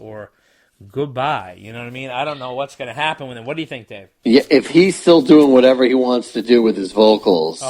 or goodbye. You know what I mean? I don't know what's going to happen with him. What do you think, Dave? Yeah, if he's still doing whatever he wants to do with his vocals,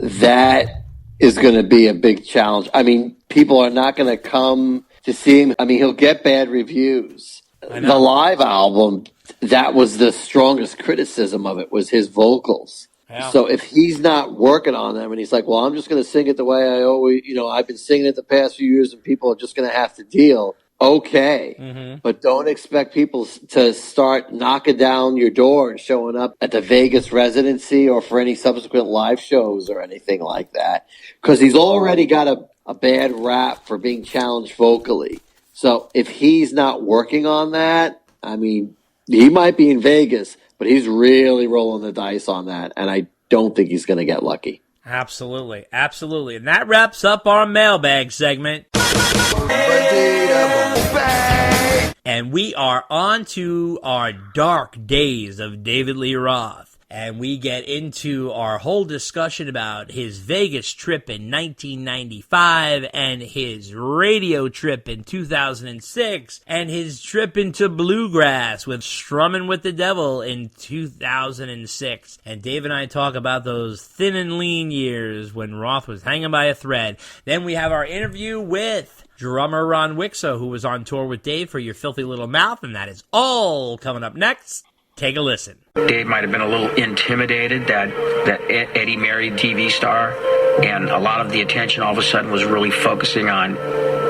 that is going to be a big challenge. I mean, people are not going to come to see him. I mean, he'll get bad reviews. The live album, that was the strongest criticism of it, was his vocals. Yeah. So if he's not working on them and he's like, well, I'm just going to sing it the way I always, I've been singing it the past few years and people are just going to have to deal. Okay. Mm-hmm. But don't expect people to start knocking down your door and showing up at the Vegas residency or for any subsequent live shows or anything like that. Because he's already got a bad rap for being challenged vocally. So if he's not working on that, I mean, he might be in Vegas, but he's really rolling the dice on that, and I don't think he's going to get lucky. Absolutely, absolutely. And that wraps up our mailbag segment. And we are on to our dark days of David Lee Roth. And we get into our whole discussion about his Vegas trip in 1995 and his radio trip in 2006 and his trip into bluegrass with Strumming with the Devil in 2006. And Dave and I talk about those thin and lean years when Roth was hanging by a thread. Then we have our interview with drummer Ron Wikso, who was on tour with Dave for Your Filthy Little Mouth, and that is all coming up next. Take a listen. Dave might have been a little intimidated that Eddie married TV star, and a lot of the attention all of a sudden was really focusing on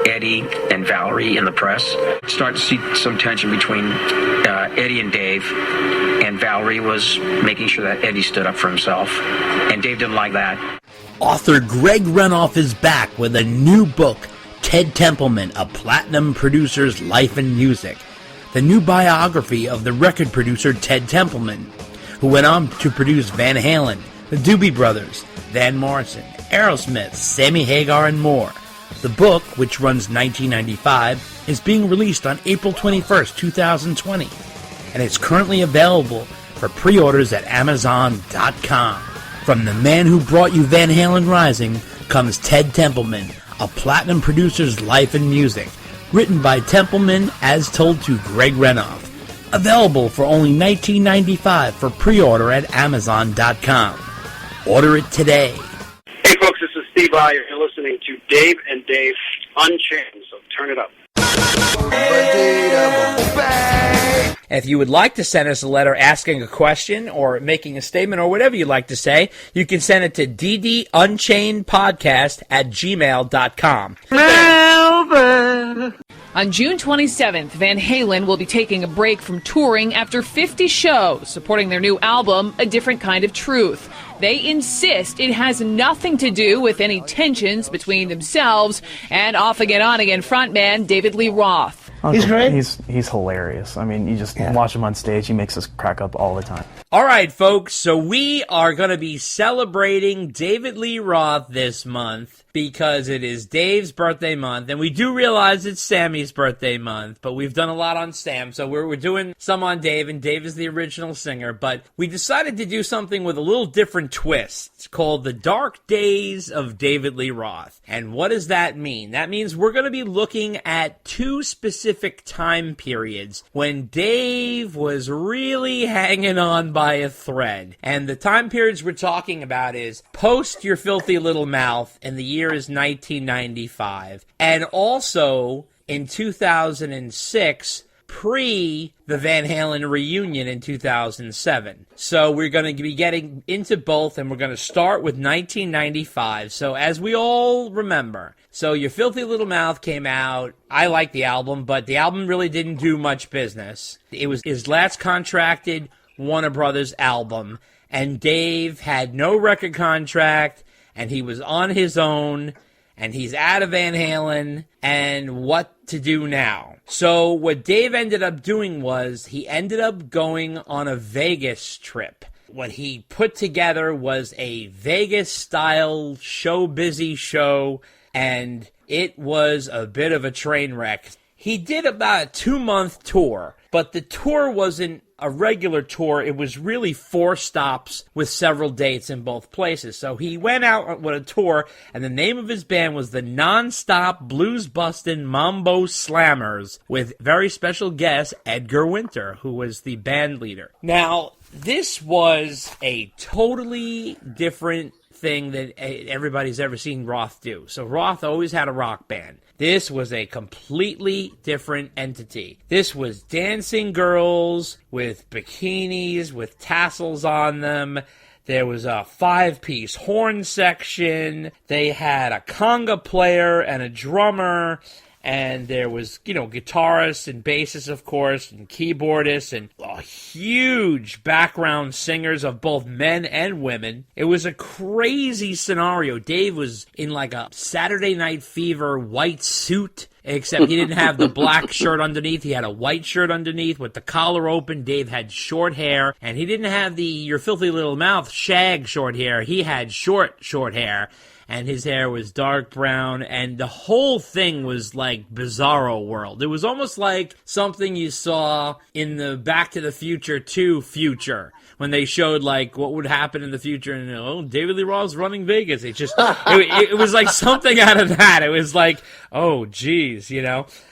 Eddie and Valerie in the press. Start to see some tension between Eddie and Dave, and Valerie was making sure that Eddie stood up for himself, and Dave didn't like that. Author Greg Renoff is back with a new book, Ted Templeman, A Platinum Producer's Life and Music. The new biography of the record producer Ted Templeman, who went on to produce Van Halen, the Doobie Brothers, Van Morrison, Aerosmith, Sammy Hagar, and more. The book, which runs $19.95, is being released on April 21st, 2020, and it's currently available for pre-orders at Amazon.com. From the man who brought you Van Halen Rising comes Ted Templeman, A Platinum Producer's Life and Music, written by Templeman as told to Greg Renoff. Available for only $19.95 for pre-order at Amazon.com. Order it today. Hey folks, this is Steve Iyer. You're listening to Dave and Dave Unchained, so turn it up. If you would like to send us a letter asking a question or making a statement or whatever you'd like to say, you can send it to ddunchainedpodcast@gmail.com. On June 27th, Van Halen will be taking a break from touring after 50 shows supporting their new album, A Different Kind of Truth. They insist it has nothing to do with any tensions between themselves and off-again, on-again frontman David Lee Roth. He's great. He's hilarious. I mean, you just watch him on stage. He makes us crack up all the time. All right, folks. So we are going to be celebrating David Lee Roth this month because it is Dave's birthday month. And we do realize it's Sammy's birthday month, but we've done a lot on Sam. So we're doing some on Dave, and Dave is the original singer. But we decided to do something with a little different twist. It's called The Dark Days of David Lee Roth. And what does that mean? That means we're going to be looking at two specific time periods when Dave was really hanging on by a thread. And the time periods we're talking about is post Your Filthy Little Mouth, and the year is 1995. And also in 2006, pre the Van Halen reunion in 2007. So we're going to be getting into both, and we're going to start with 1995. So as we all remember, so Your Filthy Little Mouth came out. I like the album, but the album really didn't do much business. It was his last contracted Warner Brothers album, and Dave had no record contract, and he was on his own, and he's out of Van Halen, and what to do now? So what Dave ended up doing was he ended up going on a Vegas trip. What he put together was a Vegas-style show-busy show, and it was a bit of a train wreck. He did about a 2-month tour, but the tour wasn't a regular tour. It was really 4 stops with several dates in both places. So he went out with a tour, and the name of his band was the Non-Stop Blues Bustin' Mambo Slammers, with very special guest Edgar Winter, who was the band leader. Now, this was a totally different thing that everybody's ever seen Roth do. So Roth always had a rock band. This was a completely different entity. This was dancing girls with bikinis, with tassels on them. There was a 5-piece horn section. They had a conga player and a drummer. And there was, guitarists and bassists, of course, and keyboardists, and huge background singers of both men and women. It was a crazy scenario. Dave was in like a Saturday Night Fever white suit, except he didn't have the black shirt underneath. He had a white shirt underneath with the collar open. Dave had short hair, and he didn't have the your filthy little mouth shag short hair. He had short hair. And his hair was dark brown, and the whole thing was like Bizarro World. It was almost like something you saw in the Back to the Future 2 future, when they showed like what would happen in the future, and David Lee Roth's running Vegas. It just, it was like something out of that. It was like, oh geez,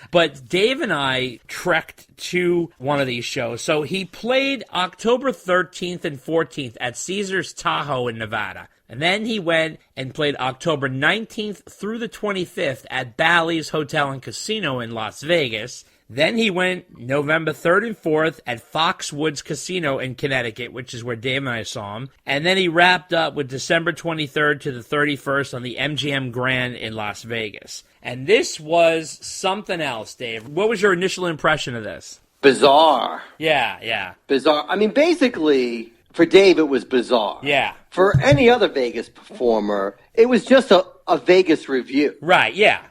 But Dave and I trekked to one of these shows. So he played October 13th and 14th at Caesars Tahoe in Nevada. And then he went and played October 19th through the 25th at Bally's Hotel and Casino in Las Vegas. Then he went November 3rd and 4th at Foxwoods Casino in Connecticut, which is where Dave and I saw him. And then he wrapped up with December 23rd to the 31st on the MGM Grand in Las Vegas. And this was something else, Dave. What was your initial impression of this? Bizarre. Yeah. Bizarre. I mean, basically, for Dave, it was bizarre. Yeah. For any other Vegas performer, it was just a Vegas review. Right, yeah.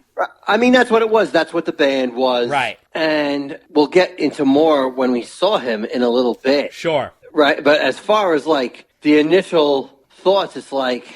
I mean, that's what it was. That's what the band was. Right. And we'll get into more when we saw him in a little bit. Sure. Right. But as far as, like, the initial thoughts, it's like,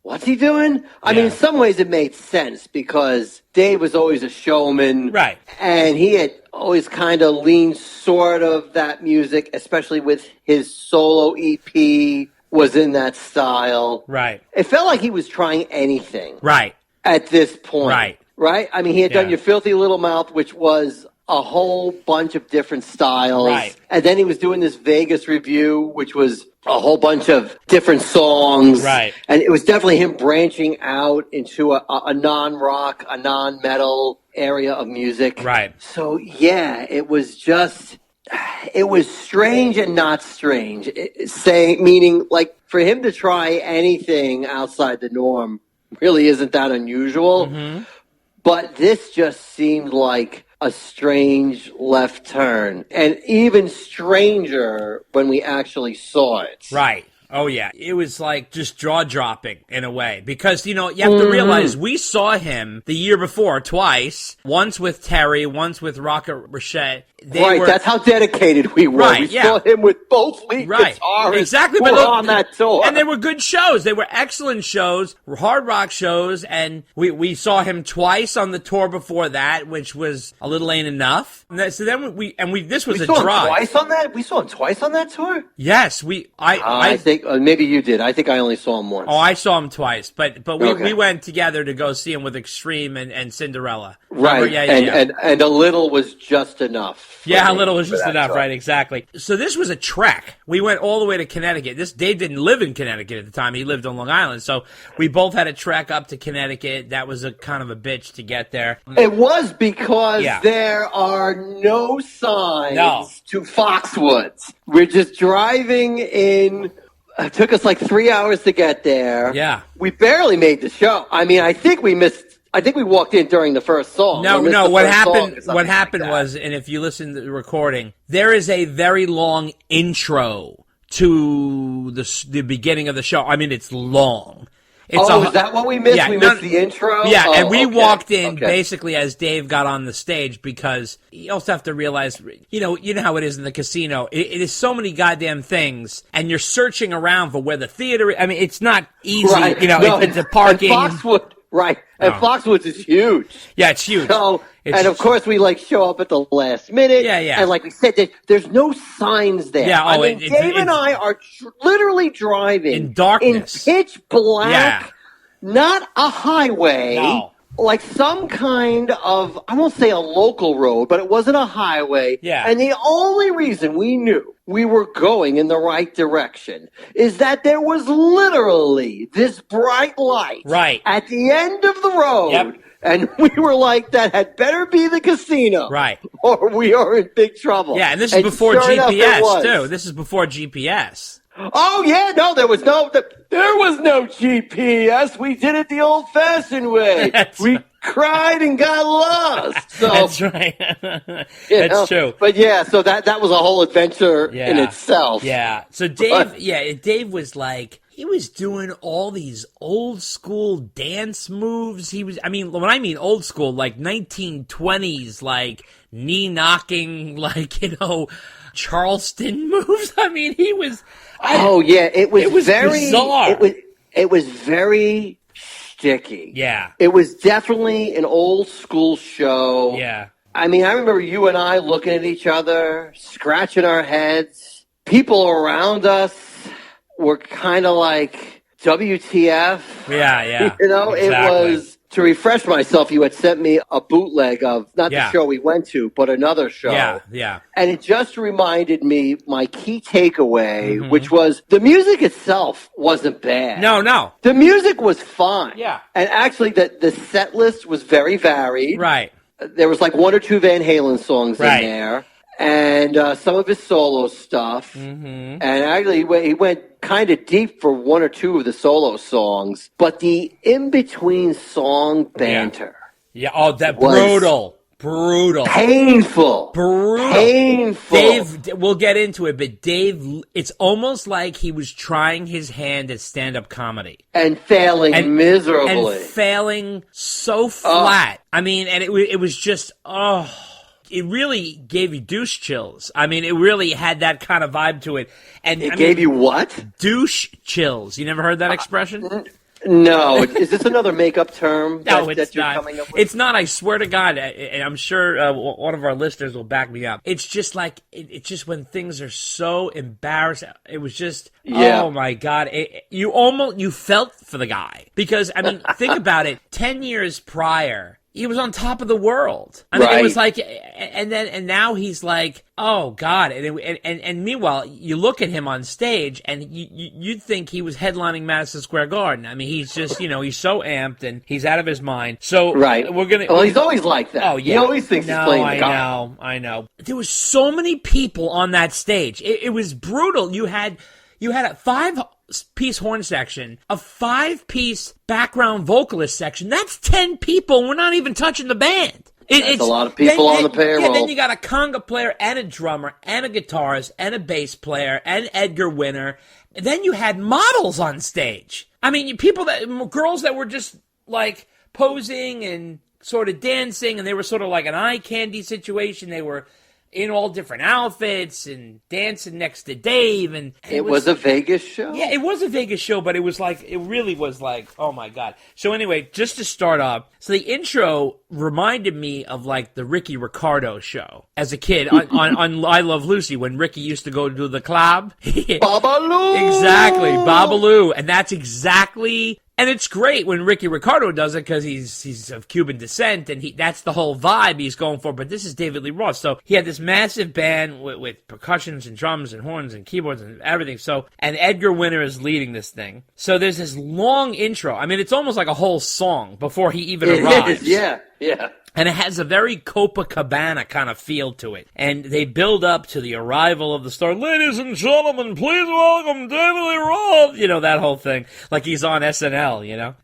what's he doing? I mean, in some ways it made sense because Dave was always a showman. Right. And he had always kind of leaned sort of that music, especially with his solo EP was in that style. Right. It felt like he was trying anything. Right. At this point. Right. Right? I mean, he had done Your Filthy Little Mouth, which was a whole bunch of different styles. Right. And then he was doing this Vegas review, which was a whole bunch of different songs. Right. And it was definitely him branching out into a non-rock, a non-metal area of music. Right. So, yeah, it was just... It was strange and not strange. Meaning, like, for him to try anything outside the norm really isn't that unusual. Mm-hmm. But this just seemed like a strange left turn. And even stranger when we actually saw it. Right. Oh, yeah. It was like just jaw-dropping in a way. Because, you have to realize we saw him the year before twice. Once with Terry, once with Rocket Richette. That's how dedicated we were. Right, we saw him with both lead guitarists exactly, but on that tour. And they were good shows. They were excellent shows, hard rock shows, and we saw him twice on the tour before that, which was a little ain't enough. So then this was a drive. Twice on that? We saw him twice on that tour? Yes, I think maybe you did. I think I only saw him once. Oh, I saw him twice, but we went together to go see him with Extreme and Cinderella. Right, and a little was just enough. Yeah, a little was just enough, right, exactly. So this was a trek. We went all the way to Connecticut. Dave didn't live in Connecticut at the time. He lived on Long Island. So we both had a trek up to Connecticut. That was a kind of a bitch to get there. It was because there are no signs to Foxwoods. We're just driving in. It took us like 3 hours to get there. Yeah. We barely made the show. I mean, I think we walked in during the first song. No. What happened was, and if you listen to the recording, there is a very long intro to the beginning of the show. I mean, it's long. Is that what we missed? We missed the intro? Yeah, and we walked in basically as Dave got on the stage because you also have to realize, you know how it is in the casino. It is so many goddamn things, and you're searching around for where the theater is. I mean, it's not easy. Right. It's the parking. Right. And Foxwoods is huge. Yeah, it's huge. So, and of course we show up at the last minute. Yeah, yeah. And like we said, there's no signs there. Yeah, I mean, Dave and I are literally driving in darkness, in pitch black, yeah. Not a highway. No. Like some kind of, I won't say a local road, but it wasn't a highway. Yeah. And the only reason we knew we were going in the right direction is that there was literally this bright light at the end of the road. Yep. And we were like, that had better be the casino. Right. Or we are in big trouble. Yeah, and this is before sure enough, GPS, too. This is before GPS. Oh, yeah, no, there was no GPS. We did it the old-fashioned way. We cried and got lost. So, that's right. That's true. But yeah, so that was a whole adventure in itself. Yeah. So Dave was like, he was doing all these old school dance moves. When I mean old school, like 1920s, like knee knocking, Charleston moves. I mean, he was. It was very bizarre. It was very sticky. Yeah. It was definitely an old school show. Yeah. I mean, I remember you and I looking at each other, scratching our heads. People around us were kind of like, WTF? Yeah. Exactly. It was, to refresh myself, you had sent me a bootleg of, not the show we went to, but another show. Yeah. And it just reminded me, my key takeaway, which was, the music itself wasn't bad. No. The music was fine. Yeah. And actually, the set list was very varied. Right. There was like one or two Van Halen songs in there. And some of his solo stuff. And actually, he went kind of deep for one or two of the solo songs. But the in-between song banter. Yeah. Oh, that brutal. Painful. Dave, we'll get into it, but Dave, it's almost like he was trying his hand at stand-up comedy. And failing miserably. And failing so flat. I mean, and it was just, it really gave you douche chills. I mean, it really had that kind of vibe to it. And it gave you what? Douche chills. You never heard that expression? No. Is this another makeup term No, it's that you're not. coming up with? It's not. I swear to God, and I'm sure one of our listeners will back me up. It's just like it's just when things are so embarrassing. It was just, oh my God! You felt for the guy because I mean, think about it. 10 years prior, he was on top of the world. I mean, it was like, and now he's like, oh God! And meanwhile, you look at him on stage, and you'd think he was headlining Madison Square Garden. I mean, he's just, he's so amped and he's out of his mind. So we're gonna. Well, he's always like that. Oh yeah, he always thinks he's playing the guy. I know. There was so many people on that stage. It was brutal. You had a 5-piece horn section, a 5-piece background vocalist section. That's 10 people. We're not even touching the band. It's a lot of people on the payroll. Yeah, then you got a conga player and a drummer and a guitarist and a bass player and Edgar Winter. And then you had models on stage. I mean, girls that were just like posing and sort of dancing, and they were sort of like an eye candy situation. They were in all different outfits and dancing next to Dave, and it was a Vegas show. Yeah, it was a Vegas show, but it really was like, oh my God. So anyway, just to start off, so the intro reminded me of like the Ricky Ricardo show as a kid on I Love Lucy when Ricky used to go to the club. Babaloo! Exactly, Babaloo, and that's exactly. And it's great when Ricky Ricardo does it because he's of Cuban descent, and that's the whole vibe he's going for. But this is David Lee Roth. So he had this massive band with percussions and drums and horns and keyboards and everything. So, and Edgar Winter is leading this thing. So there's this long intro. I mean, it's almost like a whole song before he even arrives. Yeah. And it has a very Copacabana kind of feel to it. And they build up to the arrival of the star. Ladies and gentlemen, please welcome David Lee Roth. That whole thing. Like he's on SNL,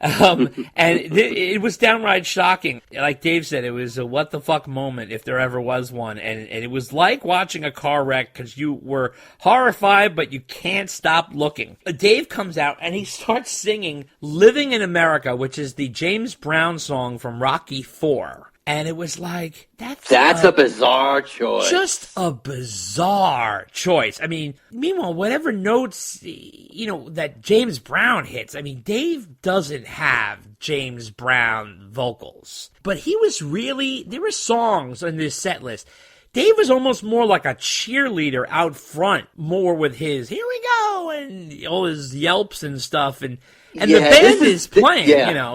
And it was downright shocking. Like Dave said, it was a what the fuck moment if there ever was one. And it was like watching a car wreck because you were horrified, but you can't stop looking. Dave comes out and he starts singing Living in America, which is the James Brown song from Rocky IV. And it was like, that's a bizarre choice. Just a bizarre choice. I mean, meanwhile, whatever notes, that James Brown hits, I mean, Dave doesn't have James Brown vocals. But he was really, there were songs on this set list. Dave was almost more like a cheerleader out front, more with his, here we go, and all his yelps and stuff. And the band is playing,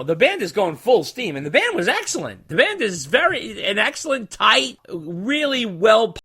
the band is going full steam, and the band was excellent. The band is an excellent, tight, really well